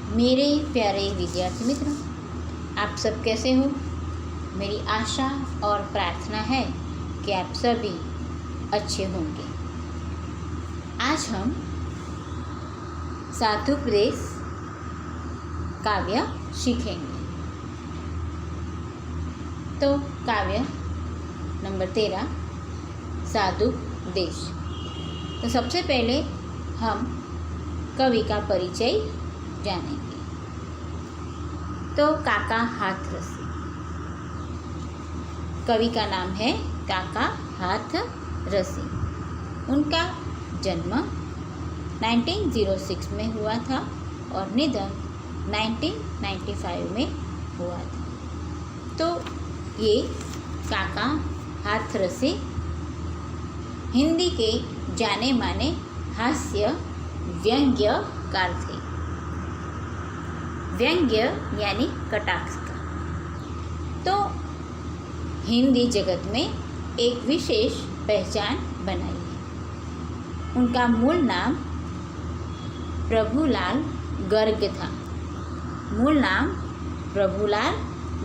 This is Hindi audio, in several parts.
मेरे प्यारे विद्यार्थी मित्रों, आप सब कैसे हो। मेरी आशा और प्रार्थना है कि आप सभी अच्छे होंगे। आज हम साधुपदेश काव्य सीखेंगे। तो काव्य नंबर 13 साधुपदेश। तो सबसे पहले हम कवि का परिचय जानेंगे। तो काका हाथरसी, कवि का नाम है काका हाथरसी। उनका जन्म 1906 में हुआ था और निधन 1995 में हुआ था। तो ये काका हाथरसी हिंदी के जाने माने हास्य व्यंग्यकार थे। व्यंग्य यानी कटाक्ष का। तो हिंदी जगत में एक विशेष पहचान बनाई है। उनका मूल नाम प्रभुलाल गर्ग था। मूल नाम प्रभुलाल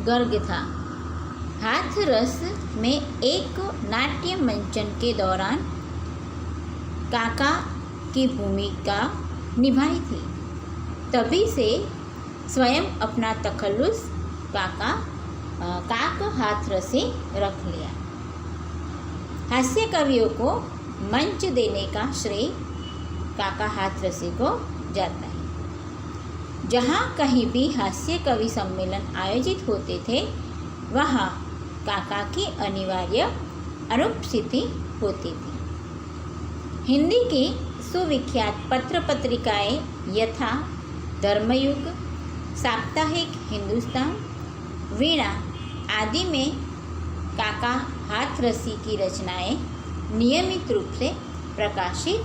गर्ग था। हाथरस में एक नाट्य मंचन के दौरान काका की भूमिका निभाई थी। तभी से स्वयं अपना तखल्लुस काक हाथरसी रख लिया। हास्य कवियों को मंच देने का श्रेय काका हाथरसी को जाता है। जहाँ कहीं भी हास्य कवि सम्मेलन आयोजित होते थे, वहाँ काका की अनिवार्य अनुपस्थिति होती थी। हिंदी की सुविख्यात पत्र पत्रिकाएँ यथा धर्मयुग, साप्ताहिक हिंदुस्तान, वीणा आदि में काका हाथरसी की रचनाएं नियमित रूप से प्रकाशित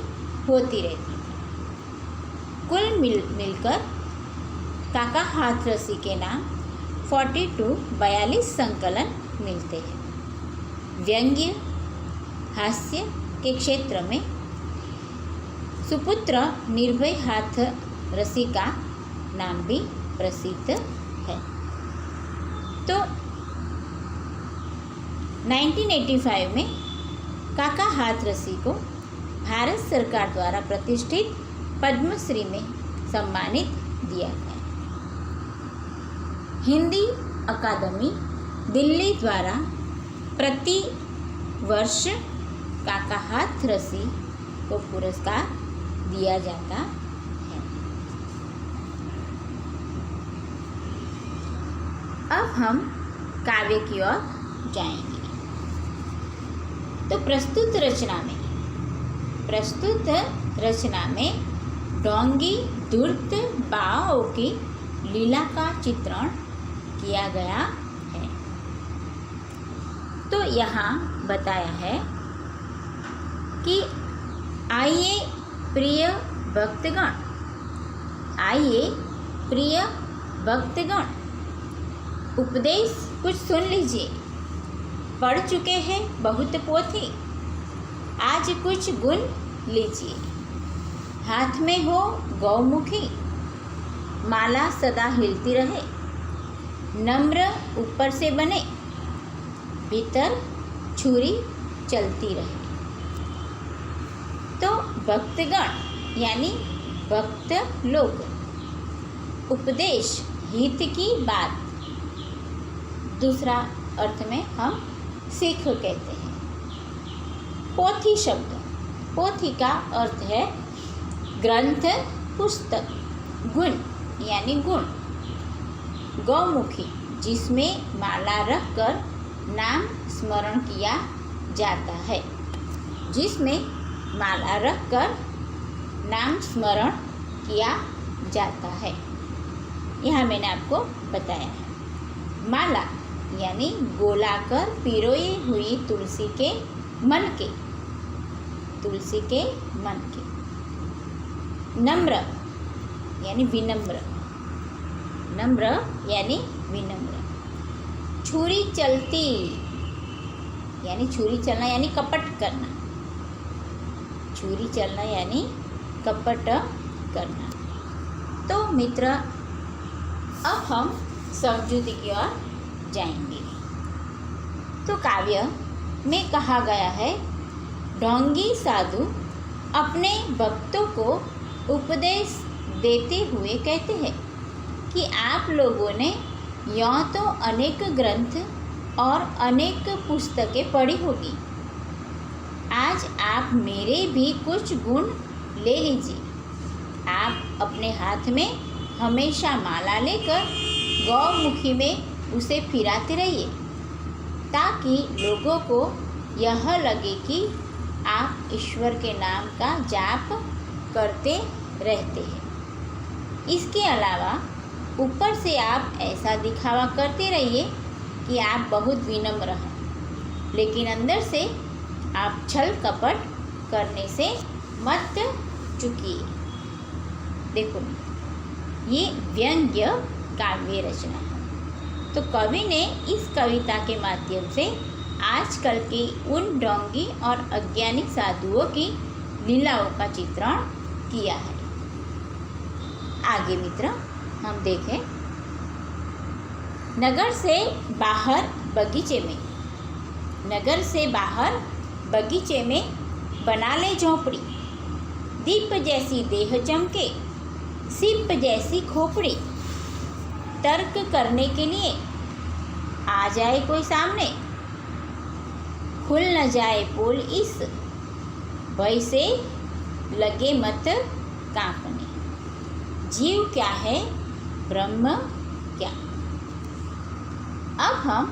होती रहती थी। कुल मिलकर काका हाथरसी के नाम 42 संकलन मिलते हैं। व्यंग्य हास्य के क्षेत्र में सुपुत्र निर्भय हाथरसी का नाम भी प्रसिद्ध है। तो 1985 में काका हाथरसी को भारत सरकार द्वारा प्रतिष्ठित पद्मश्री में सम्मानित दिया गया। हिंदी अकादमी दिल्ली द्वारा प्रति वर्ष काका हाथरसी को पुरस्कार दिया जाता है। अब हम काव्य की ओर जाएंगे। तो प्रस्तुत रचना में डोंगी धूर्त बाओं की लीला का चित्रण किया गया है। तो यहाँ बताया है कि आइए प्रिय भक्तगण, उपदेश कुछ सुन लीजिए। पढ़ चुके हैं बहुत पोथी, आज कुछ गुण लीजिए। हाथ में हो गौमुखी, माला सदा हिलती रहे। नम्र ऊपर से बने, भीतर छुरी चलती रहे। तो भक्तगण यानी भक्त लोग, उपदेश हित की बात, दूसरा अर्थ में हम सीख कहते हैं। पोथी शब्द, पोथी का अर्थ है ग्रंथ पुस्तक। गुण यानी गुण, गौमुखी जिसमें माला रखकर नाम स्मरण किया जाता है। जिसमें माला रखकर नाम स्मरण किया जाता है। यहाँ मैंने आपको बताया है। माला यानी गोलाकर पिरोई हुई तुलसी के मन के। नम्र यानी विनम्र। छुरी चलती यानी छुरी चलना यानी कपट करना। कपट करना। तो मित्र, अब हम समझौते की ओर जाएंगे। तो काव्य में कहा गया है, ढोंगी साधु अपने भक्तों को उपदेश देते हुए कहते हैं कि आप लोगों ने यूँ तो अनेक ग्रंथ और अनेक पुस्तकें पढ़ी होगी, आज आप मेरे भी कुछ गुण ले लीजिए। आप अपने हाथ में हमेशा माला लेकर गौमुखी में उसे फिराते रहिए, ताकि लोगों को यह लगे कि आप ईश्वर के नाम का जाप करते रहते हैं। इसके अलावा ऊपर से आप ऐसा दिखावा करते रहिए कि आप बहुत विनम्र हैं, लेकिन अंदर से आप छल कपट करने से मत चूकिए। देखो, ये व्यंग्य काव्य रचना है। तो कवि ने इस कविता के माध्यम से आजकल के उन ढोंगी और अज्ञानी साधुओं की लीलाओं का चित्रण किया है। आगे मित्र हम देखें, नगर से बाहर बगीचे में, नगर से बाहर बगीचे में बना ले झोंपड़ी, दीप जैसी देह चमके, सीप जैसी खोपड़ी, तर्क करने के लिए आ जाए कोई सामने, खुल न जाए पोल इस भय से लगे मत कांपने। जीव क्या है, ब्रह्म क्या। अब हम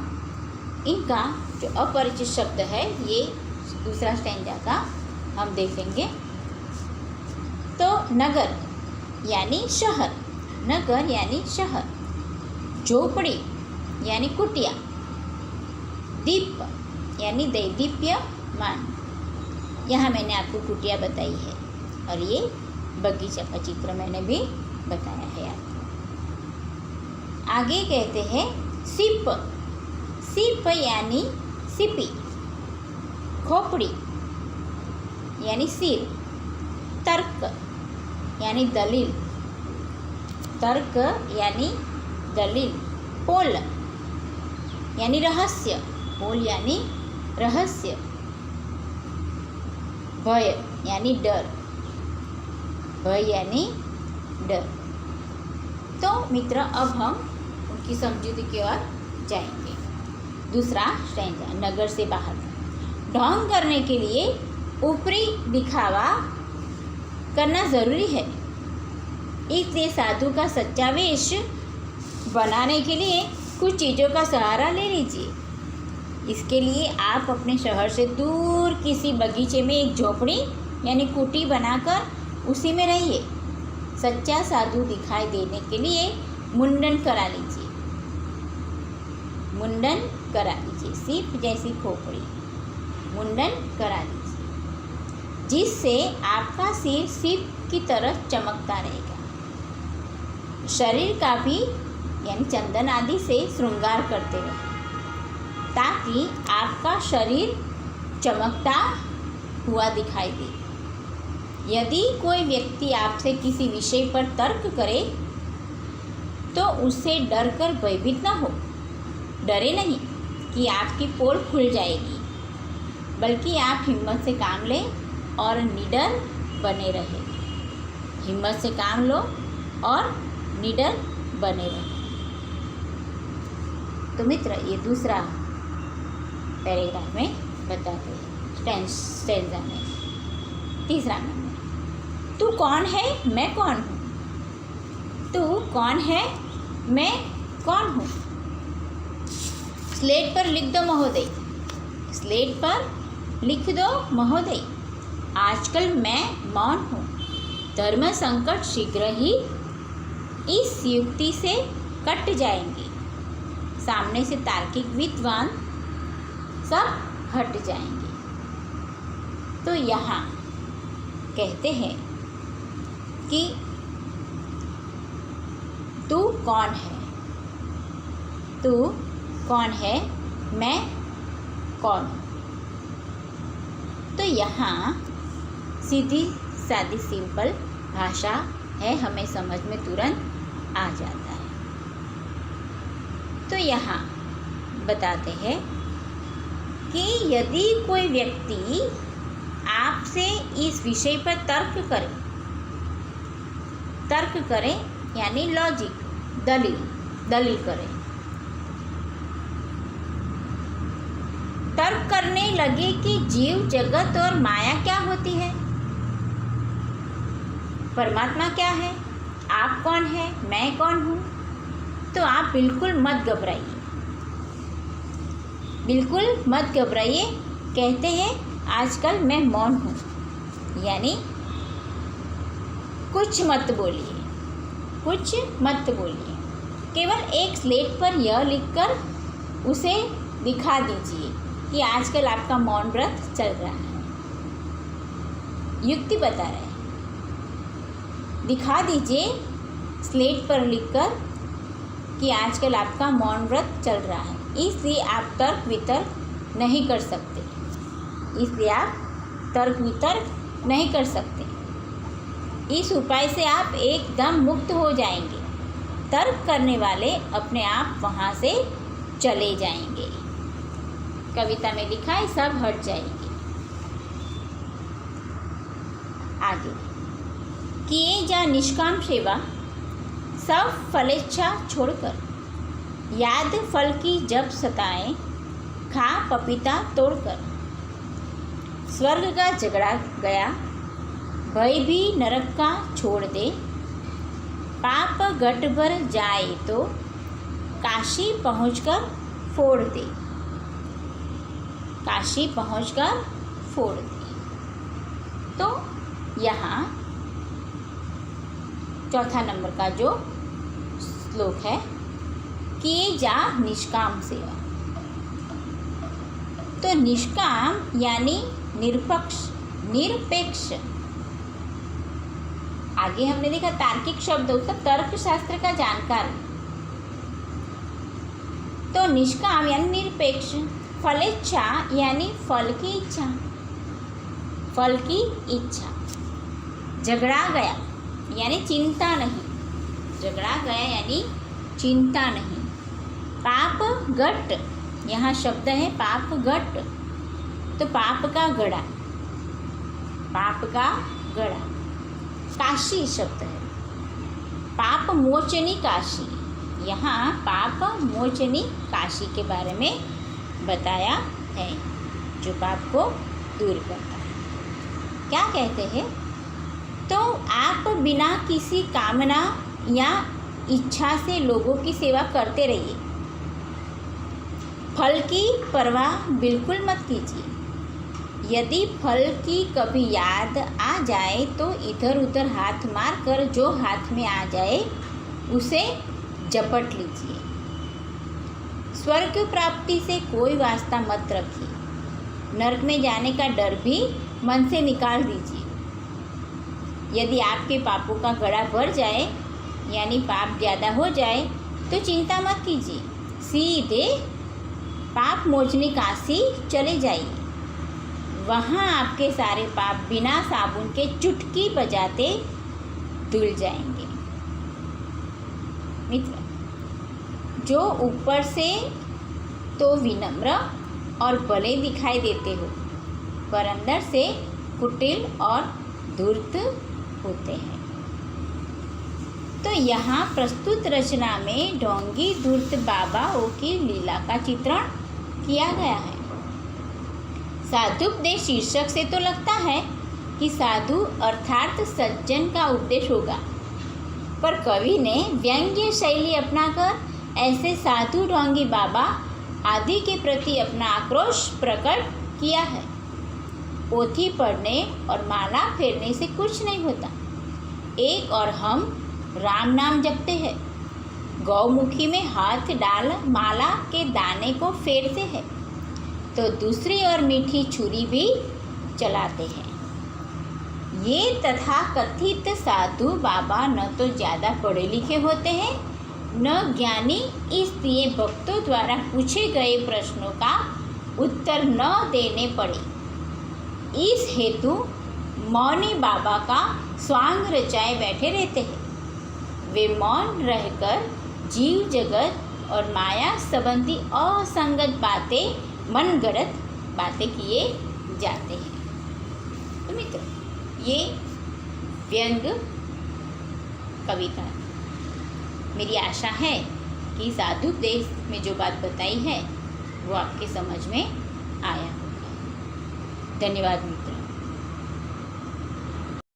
इनका जो अपरिचित शब्द है, ये दूसरा स्टैंजा का हम देखेंगे। तो नगर यानी शहर, नगर यानी शहर, झोपड़ी यानी कुटिया, दीप यानी दैदीप्यमान। यहाँ मैंने आपको कुटिया बताई है और ये बगीचा का चित्र मैंने भी बताया है आपको। आगे कहते हैं सीप, सीप यानी सीपी, खोपड़ी यानी सिर, तर्क यानी दलील, तर्क यानी दलील, पोल यानी रहस्य, पोल यानी रहस्य, भय यानी डर, भय यानी डर। तो मित्र अब हम उनकी समझौते की ओर जाएंगे। दूसरा स्टैंजा, नगर से बाहर। ढोंग करने के लिए ऊपरी दिखावा करना ज़रूरी है, इसलिए साधु का सच्चा वेश बनाने के लिए कुछ चीज़ों का सहारा ले लीजिए। इसके लिए आप अपने शहर से दूर किसी बगीचे में एक झोपड़ी यानी कुटी बनाकर उसी में रहिए। सच्चा साधु दिखाई देने के लिए मुंडन करा लीजिए, मुंडन करा लीजिए, सीप जैसी खोपड़ी, मुंडन करा लीजिए, जिससे आपका सिर सीप की तरह चमकता रहेगा। शरीर का भी यानी चंदन आदि से श्रृंगार करते रहें, ताकि आपका शरीर चमकता हुआ दिखाई दे। यदि कोई व्यक्ति आपसे किसी विषय पर तर्क करे तो उससे डर कर भयभीत न हो। डरे नहीं कि आपकी पोल खुल जाएगी, बल्कि आप हिम्मत से काम लें और निडर बने रहें। हिम्मत से काम लो और निडर बने रहें। तो मित्र ये दूसरा पैराग्राफ में बताते हैं स्टैंजा में। तीसरा में, तू कौन है मैं कौन हूँ, तू कौन है मैं कौन हूँ। स्लेट पर लिख दो महोदय, स्लेट पर लिख दो महोदय, आजकल मैं मौन हूँ। धर्म संकट शीघ्र ही इस युक्ति से कट जाएंगे। सामने से तार्किक विद्वान सब हट जाएंगे। तो यहाँ कहते हैं कि तू कौन है, तू कौन है मैं कौन हूँ। तो यहाँ सीधी सादी सिंपल भाषा है, हमें समझ में तुरंत आ जाता है। तो यहाँ बताते हैं कि यदि कोई व्यक्ति आपसे इस विषय पर तर्क करे यानी लॉजिक दलील करे, तर्क करने लगे कि जीव जगत और माया क्या होती है, परमात्मा क्या है, आप कौन है, मैं कौन हूँ, तो आप बिल्कुल मत घबराइए। कहते हैं आजकल मैं मौन हूँ, यानी कुछ मत बोलिए, केवल एक स्लेट पर यह लिखकर उसे दिखा दीजिए कि आजकल आपका मौन व्रत चल रहा है। युक्ति बता रहे हैं, दिखा दीजिए स्लेट पर लिखकर कि आजकल आपका मौन व्रत चल रहा है, इसलिए आप तर्क वितर्क नहीं कर सकते। इस उपाय से आप एकदम मुक्त हो जाएंगे। तर्क करने वाले अपने आप वहाँ से चले जाएंगे। कविता में लिखा है सब हट जाएंगे। आगे, किए जा निष्काम सेवा सब फलेच्छा छोड़कर, याद फल की जब सताए खा पपीता तोड़कर, स्वर्ग का झगड़ा गया भय भी नरक का छोड़ दे, पाप गट भर जाए तो काशी पहुंचकर फोड़ दे, तो यहाँ चौथा नंबर का जो श्लोक है, किए जा निष्काम सेवा। तो निष्काम यानी निरपेक्ष। आगे हमने देखा तार्किक शब्द मतलब तर्कशास्त्र का जानकार। तो निष्काम यानी निरपेक्ष। फलेच्छा यानी फल की इच्छा। झगड़ा गया यानी चिंता नहीं। पाप गट, यहाँ शब्द है पाप गट, तो पाप का गड़ा। काशी शब्द है, पाप मोचनी काशी। यहाँ पाप मोचनी काशी के बारे में बताया है, जो पाप को दूर करता है। क्या कहते हैं? तो आप बिना किसी कामना या इच्छा से लोगों की सेवा करते रहिए। फल की परवाह बिल्कुल मत कीजिए। यदि फल की कभी याद आ जाए तो इधर उधर हाथ मार कर जो हाथ में आ जाए उसे झपट लीजिए। स्वर्ग प्राप्ति से कोई वास्ता मत रखिए। नरक में जाने का डर भी मन से निकाल दीजिए। यदि आपके पापों का घड़ा भर जाए यानी पाप ज़्यादा हो जाए तो चिंता मत कीजिए, सीधे पाप मोचनी काशी चले जाइए। वहाँ आपके सारे पाप बिना साबुन के चुटकी बजाते धुल जाएंगे। मित्र, जो ऊपर से तो विनम्र और भले दिखाई देते हो, पर अंदर से कुटिल और धूर्त होते हैं। तो यहाँ प्रस्तुत रचना में ढोंगी धूर्त बाबाओं की लीला का चित्रण किया गया है। साधुपदेश शीर्षक से तो लगता है कि साधु अर्थात सज्जन का उपदेश होगा, पर कवि ने व्यंग्य शैली अपनाकर ऐसे साधु ढोंगी बाबा आदि के प्रति अपना आक्रोश प्रकट किया है। पोथी पढ़ने और माला फेरने से कुछ नहीं होता। एक और हम राम नाम जपते हैं, गौमुखी में हाथ डाल माला के दाने को फेरते हैं, तो दूसरी ओर मीठी छुरी भी चलाते हैं। ये तथाकथित साधु बाबा न तो ज़्यादा पढ़े लिखे होते हैं न ज्ञानी, इसलिए भक्तों द्वारा पूछे गए प्रश्नों का उत्तर न देने पड़े, इस हेतु मौनी बाबा का स्वांग रचाए बैठे रहते हैं। वे मौन रहकर जीव जगत और माया संबंधी असंगत बातें, मनगढ़ंत बातें किए जाते हैं। तो मित्रों, ये व्यंग कविता है। मेरी आशा है कि साधु उपदेश में जो बात बताई है वो आपके समझ में आया होगा। धन्यवाद मित्रों।